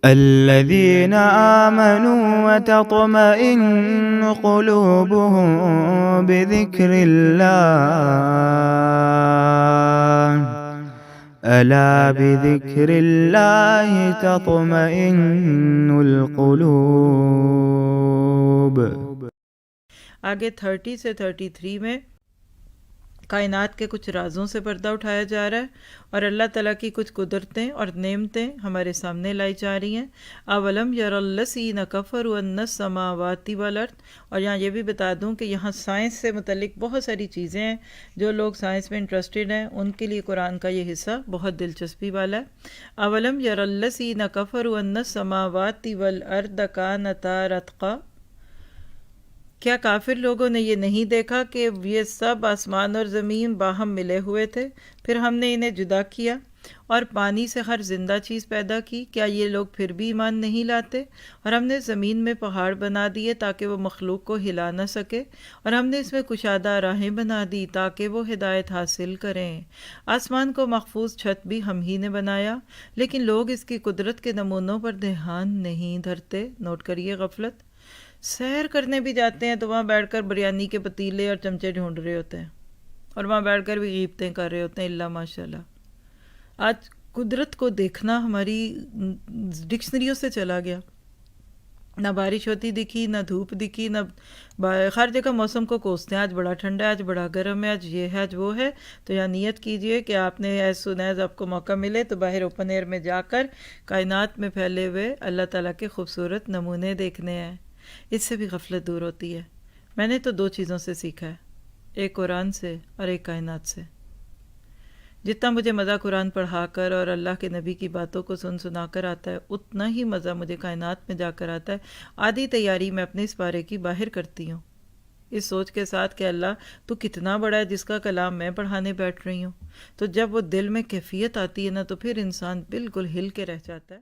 الذين آمنوا وتطمئن قلوبهم بذكر الله ألا بذكر الله تطمئن القلوب۔ آگے 30 سے 33 میں کائنات کے کچھ رازوں سے پردہ اٹھایا جا رہا ہے اور اللہ تعالیٰ کی کچھ قدرتیں اور نعمتیں ہمارے سامنے لائی جا رہی ہیں۔ اولم یر الذین کفروا ان السماوات والارض، اور یہاں یہ بھی بتا دوں کہ یہاں سائنس سے متعلق بہت ساری چیزیں ہیں، جو لوگ سائنس میں انٹرسٹڈ ہیں ان کے لیے قرآن کا یہ حصہ بہت دلچسپی والا ہے۔ اولم یر الذین کفروا ان السماوات والارض کانتا رتقا، کیا کافر لوگوں نے یہ نہیں دیکھا کہ یہ سب آسمان اور زمین باہم ملے ہوئے تھے، پھر ہم نے انہیں جدا کیا اور پانی سے ہر زندہ چیز پیدا کی؟ کیا یہ لوگ پھر بھی ایمان نہیں لاتے؟ اور ہم نے زمین میں پہاڑ بنا دیے تاکہ وہ مخلوق کو ہلا نہ سکے، اور ہم نے اس میں کشادہ راہیں بنا دی تاکہ وہ ہدایت حاصل کریں۔ آسمان کو محفوظ چھت بھی ہم ہی نے بنایا، لیکن لوگ اس کی قدرت کے نمونوں پر دھیان نہیں دھرتے۔ نوٹ کریے غفلت۔ سیر کرنے بھی جاتے ہیں تو وہاں بیٹھ کر بریانی کے پتیلے اور چمچے ڈھونڈ رہے ہوتے ہیں، اور وہاں بیٹھ کر بھی غیبتیں کر رہے ہوتے ہیں، اللہ ماشاء اللہ۔ آج قدرت کو دیکھنا ہماری ڈکشنریوں سے چلا گیا، نہ بارش ہوتی دکھی، نہ دھوپ دکھی، نہ ہر جگہ موسم کو کوستے ہیں، آج بڑا ٹھنڈا ہے، آج بڑا گرم ہے، آج یہ ہے، آج وہ ہے۔ تو یہاں نیت کیجئے کہ آپ نے ایز سون ایز آپ کو موقع ملے تو باہر اوپن ایئر میں جا کر کائنات میں پھیلے ہوئے اللہ تعالیٰ کے خوبصورت نمونے دیکھنے ہیں۔ اس سے بھی غفلت دور ہوتی ہے۔ میں نے تو 2 چیزوں سے سیکھا ہے، ایک قرآن سے اور ایک کائنات سے۔ جتنا مجھے مزہ قرآن پڑھا کر اور اللہ کے نبی کی باتوں کو سنا کر آتا ہے، اتنا ہی مزہ مجھے کائنات میں جا کر آتا ہے۔ آدھی تیاری میں اپنے اس بارے کی باہر کرتی ہوں، اس سوچ کے ساتھ کہ اللہ تو کتنا بڑا ہے جس کا کلام میں پڑھانے بیٹھ رہی ہوں۔ تو جب وہ دل میں کیفیت آتی ہے نا، تو پھر انسان بالکل ہل کے رہ جاتا ہے۔